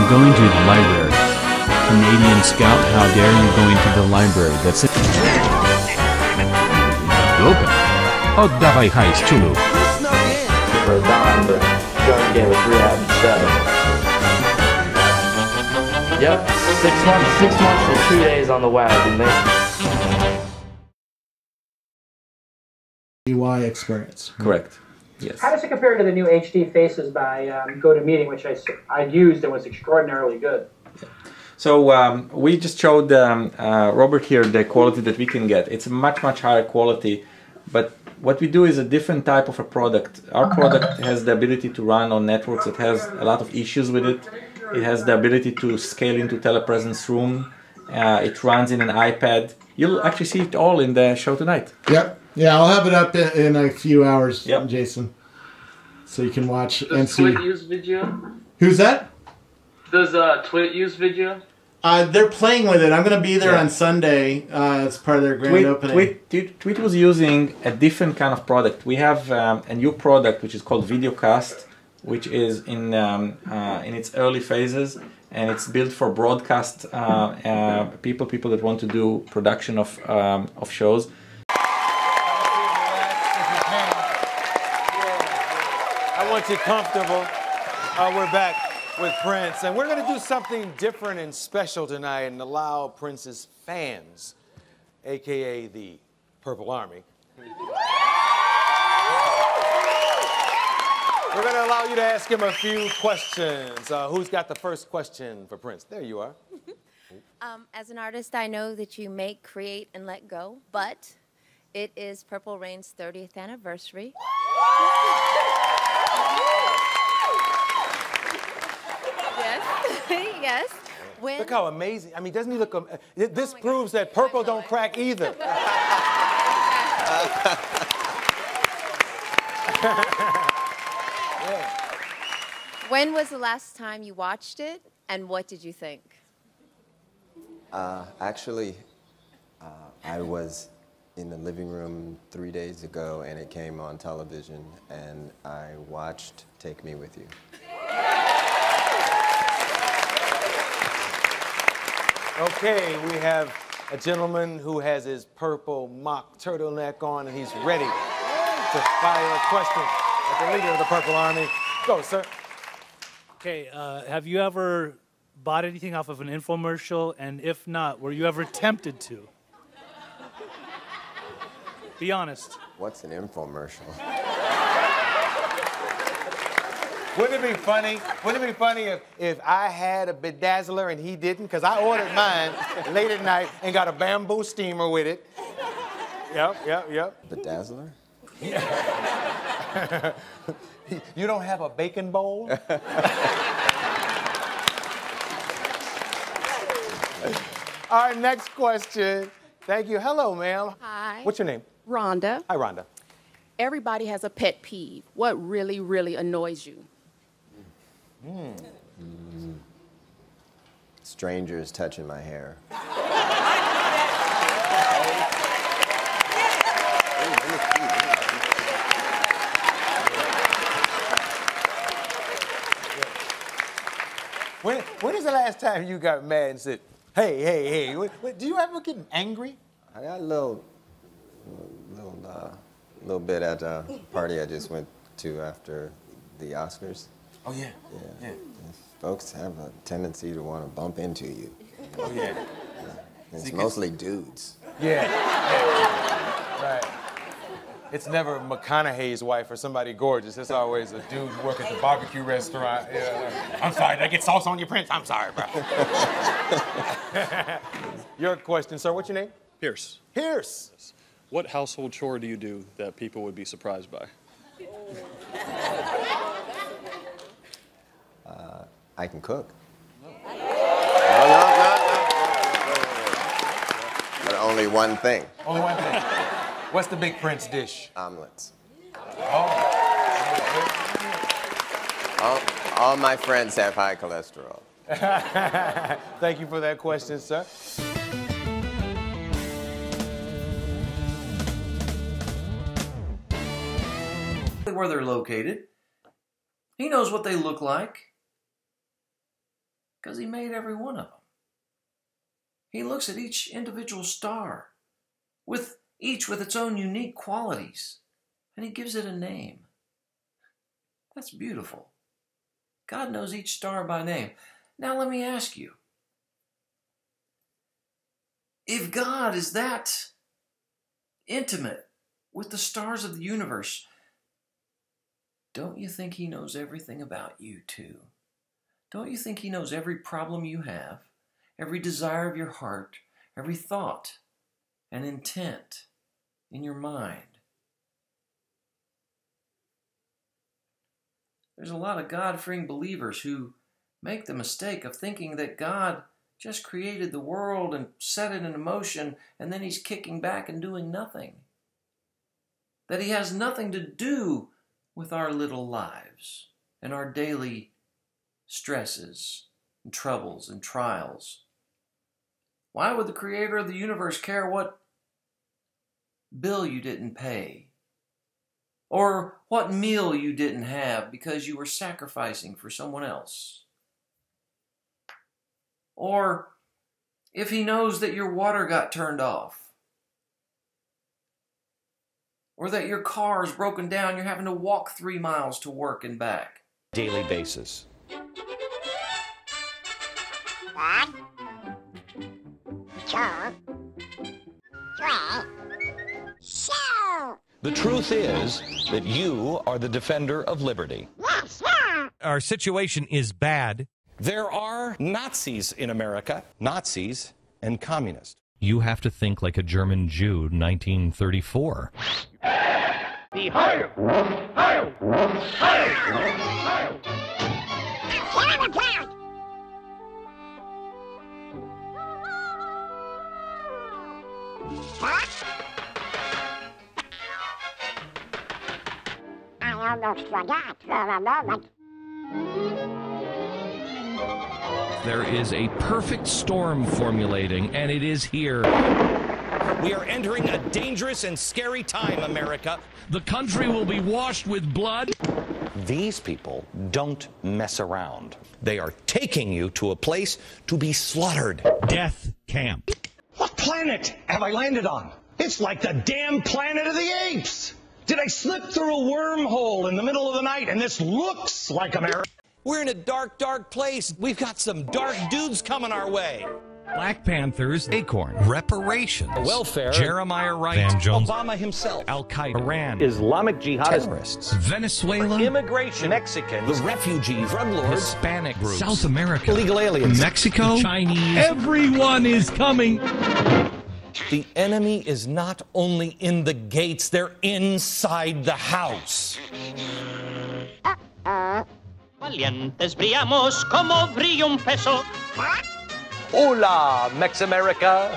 I'm going to the library. Canadian Scout, how dare you going to the library? That's it. Open. Oddawaj hajs, czulu. For a dime, but John gave us rehab instead. Yep, 6 months and 2 days on the wagon. UI experience. Correct. Yes. How does it compare to the new HD Faces by GoToMeeting, which I used and was extraordinarily good? So we just showed Robert here the quality that we can get. It's a much higher quality, but what we do is a different type of a product. Our product has the ability to run on networks that has a lot of issues with it. It has the ability to scale into telepresence room. It runs in an iPad. You'll actually see it all in the show tonight. Yep. Yeah, I'll have it up in a few hours, yep. Jason. So you can watch Does and see. Twit use video? Who's that? Does Twit use video? They're playing with it. I'm going to be there on Sunday as part of their grand opening. Tweet was using a different kind of product. We have a new product which is called VideoCast, which is in its early phases, and it's built for broadcast people that want to do production of shows. I want you comfortable. We're back with Prince, and we're going to do something different and special tonight and allow Prince's fans, aka the Purple Army, we're going to allow you to ask him a few questions. Who's got the first question for Prince? There you are. As an artist, I know that you make, create, and let go, but it is Purple Rain's 30th anniversary. Yes. When... Look how amazing. I mean, doesn't he look... This proves that Purple don't crack either. When was the last time you watched it, and what did you think? Actually, I was in the living room 3 days ago, and it came on television, and I watched Take Me With You. Okay, we have a gentleman who has his purple mock turtleneck on, and he's ready to fire a question at the leader of the Purple Army. Go, sir. Okay, have you ever bought anything off of an infomercial? And if not, were you ever tempted to? Be honest. What's an infomercial? Wouldn't it be funny? Wouldn't it be funny if I had a bedazzler and he didn't? Because I ordered mine late at night and got a bamboo steamer with it. Yep. Bedazzler? You don't have a bacon bowl? All right, next question. Thank you. Hello, ma'am. Hi. What's your name? Rhonda. Hi, Rhonda. Everybody has a pet peeve. What really annoys you? Strangers touching my hair. When is the last time you got mad and said, hey? Do you ever get angry? I got a little bit at a party I just went to after the Oscars. Oh, yeah. Yeah. Folks have a tendency to want to bump into you. Oh, yeah. It's mostly dudes. Yeah. Right. It's never McConaughey's wife or somebody gorgeous. It's always a dude who works at the barbecue restaurant. Yeah. I'm sorry, did I get sauce on your Prince? I'm sorry, bro. Your question, sir. What's your name? Pierce. Pierce. What household chore do you do that people would be surprised by? I can cook. No. But only one thing. Only one thing. What's the big Prince dish? Omelets. Oh. All my friends have high cholesterol. Thank you for that question, sir. Where they're located. He knows what they look like. Because he made every one of them. He looks at each individual star, each with its own unique qualities, and he gives it a name. That's beautiful. God knows each star by name. Now let me ask you, if God is that intimate with the stars of the universe, don't you think he knows everything about you too? Don't you think he knows every problem you have, every desire of your heart, every thought and intent in your mind? There's a lot of God-fearing believers who make the mistake of thinking that God just created the world and set it in motion, and then he's kicking back and doing nothing. That he has nothing to do with our little lives and our daily stresses and troubles and trials. Why would the creator of the universe care what bill you didn't pay? Or what meal you didn't have because you were sacrificing for someone else? Or if he knows that your water got turned off, or that your car is broken down, you're having to walk 3 miles to work and back. Daily basis. One, 2, 3, so. The truth is that you are the defender of liberty. Yes, sir. Our situation is bad. There are Nazis in America. Nazis and communists. You have to think like a German Jew, 1934. Be higher! Higher! Higher! Get on the ground! What? I almost forgot for a moment. There is a perfect storm formulating, and it is here. We are entering a dangerous and scary time, America. The country will be washed with blood. These people don't mess around. They are taking you to a place to be slaughtered. Death camp. What planet have I landed on? It's like the damn Planet of the Apes. Did I slip through a wormhole in the middle of the night and this looks like America? We're in a dark, dark place. We've got some dark dudes coming our way. Black Panthers, Acorn, reparations, welfare, Jeremiah Wright, Van Jones, Obama himself, Al-Qaeda, Iran, Islamic jihadists, terrorists, Venezuela, immigration, Mexicans, the refugees, drug lords, Hispanic groups, South America, illegal aliens, Mexico, Chinese. Everyone is coming. The enemy is not only in the gates, they're inside the house. Valientes brillamos como brilla un peso. Hola, Mex-America.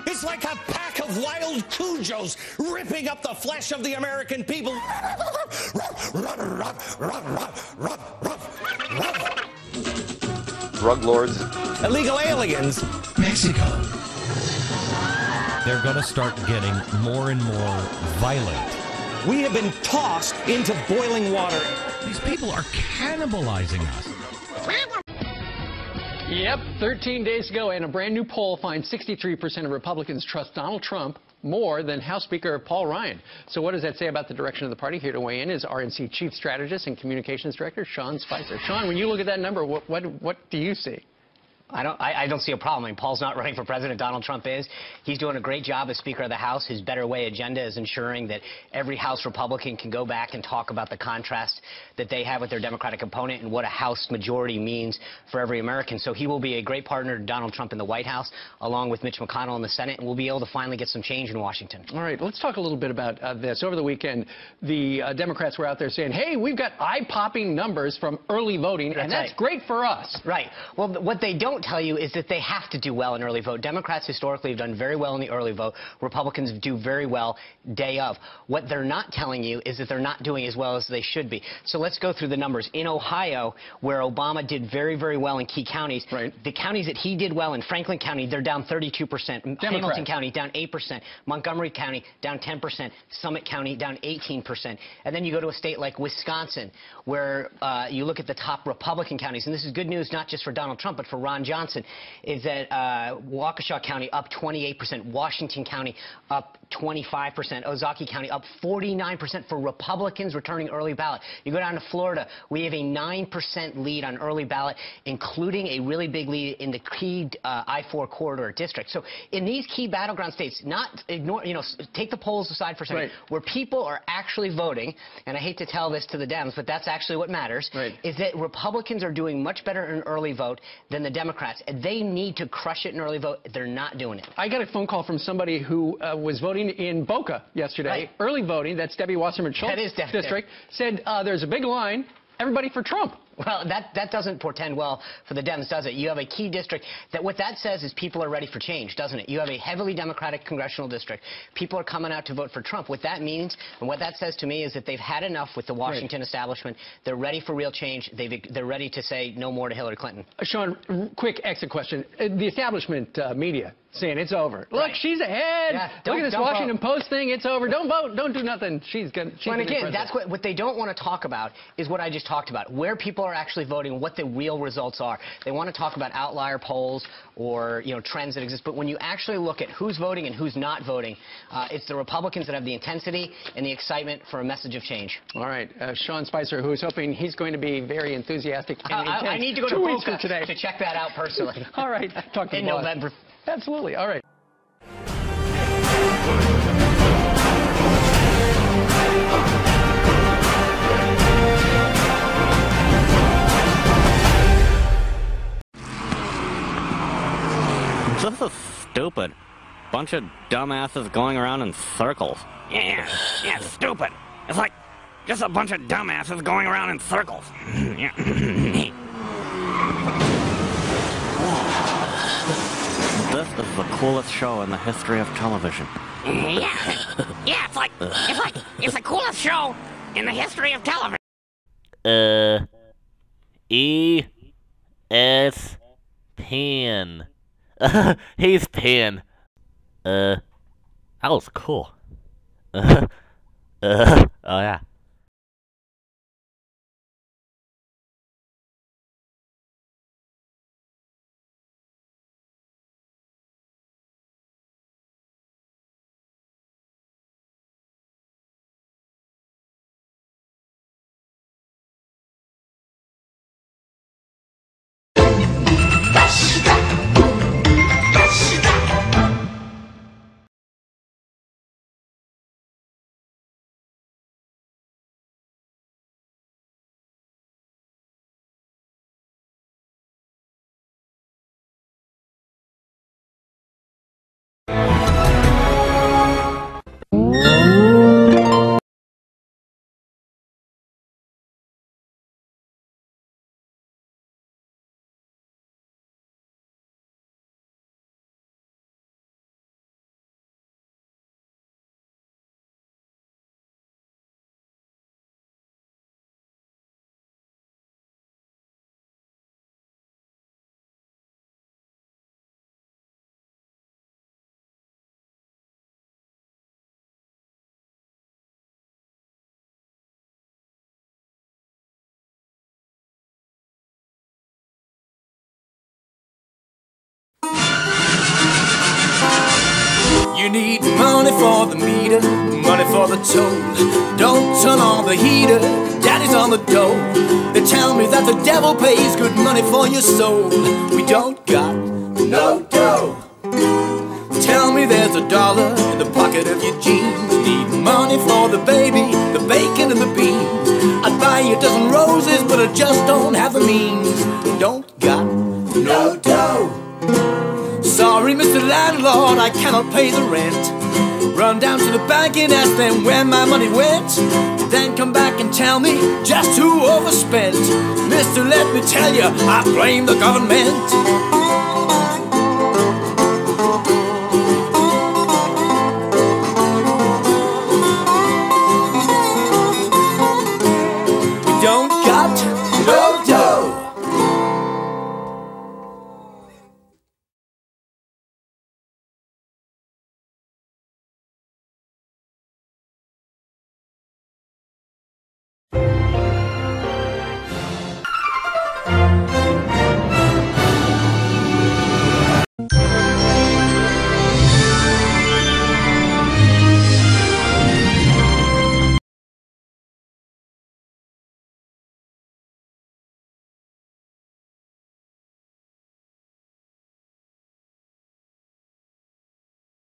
It's like a pack of wild cujos ripping up the flesh of the American people. Drug lords, illegal aliens, Mexico. They're going to start getting more and more violent. We have been tossed into boiling water. These people are cannibalizing us. Yep, 13 days ago, and a brand new poll finds 63% of Republicans trust Donald Trump more than House Speaker Paul Ryan. So what does that say about the direction of the party? Here to weigh in is RNC Chief Strategist and Communications Director Sean Spicer. Sean, when you look at that number, what do you see? I don't see a problem. I mean, Paul's not running for president. Donald Trump is. He's doing a great job as Speaker of the House. His Better Way agenda is ensuring that every House Republican can go back and talk about the contrast that they have with their Democratic opponent and what a House majority means for every American. So he will be a great partner to Donald Trump in the White House, along with Mitch McConnell in the Senate, and we'll be able to finally get some change in Washington. All right, let's talk a little bit about this. Over the weekend, the Democrats were out there saying, hey, we've got eye-popping numbers from early voting, and that's great for us. Right. Well, what they don't don't tell you is that they have to do well in early vote. Democrats historically have done very well in the early vote. Republicans do very well day of. What they're not telling you is that they're not doing as well as they should be. So let's go through the numbers. In Ohio, where Obama did very, very well in key counties, the counties that he did well in, Franklin County, they're down 32%. Hamilton County, down 8%. Montgomery County, down 10%. Summit County, down 18%. And then you go to a state like Wisconsin, where you look at the top Republican counties, and this is good news not just for Donald Trump, but for Ron Johnson, is that Waukesha County up 28%, Washington County up 25%, Ozaukee County up 49% for Republicans returning early ballot. You go down to Florida, we have a 9% lead on early ballot, including a really big lead in the key I-4 corridor district. So in these key battleground states, not ignore, take the polls aside for a second, where people are actually voting, and I hate to tell this to the Dems, but that's actually what matters, is that Republicans are doing much better in early vote than the Democrats. They need to crush it in early vote. They're not doing it. I got a phone call from somebody who was voting in Boca yesterday. Early voting, that's Debbie Wasserman-Schultz's district, said there's a big line, everybody for Trump. Well, that doesn't portend well for the Dems, does it? You have a key district that what that says is people are ready for change, doesn't it? You have a heavily Democratic congressional district. People are coming out to vote for Trump. What that means and what that says to me is that they've had enough with the Washington establishment. They're ready for real change. They're ready to say no more to Hillary Clinton. Sean, quick exit question. The establishment media saying it's over. Look, she's ahead. Yeah, look at this Washington Post thing. It's over. Don't vote. Don't do nothing. She's good. And again, that's what they don't want to talk about is what I just talked about, where people are actually voting, what the real results are. They want to talk about outlier polls or trends that exist, but when you actually look at who's voting and who's not voting, it's the Republicans that have the intensity and the excitement for a message of change. All right, Sean Spicer, who's hoping he's going to be very enthusiastic and intense. I need to go to 2 weeks Boca from today to check that out personally. All right, talk to in the boss. November. Absolutely. All right. This is stupid. Bunch of dumbasses going around in circles. Yeah, stupid. It's like just a bunch of dumbasses going around in circles. This is the coolest show in the history of television. It's the coolest show in the history of television. ESPN. He's Pan. That was cool. Oh yeah. You need money for the meter, money for the toll. Don't turn on the heater, daddy's on the dole. They tell me that the devil pays good money for your soul. We don't got no dough. Tell me there's $1 in the pocket of your jeans. Need money for the baby, the bacon and the beans. I'd buy you a dozen roses, but I just don't have the means. Don't got no dough. Sorry, Mr. Landlord, I cannot pay the rent. Run down to the bank and ask them where my money went. Then come back and tell me just who overspent. Mister, let me tell you, I blame the government.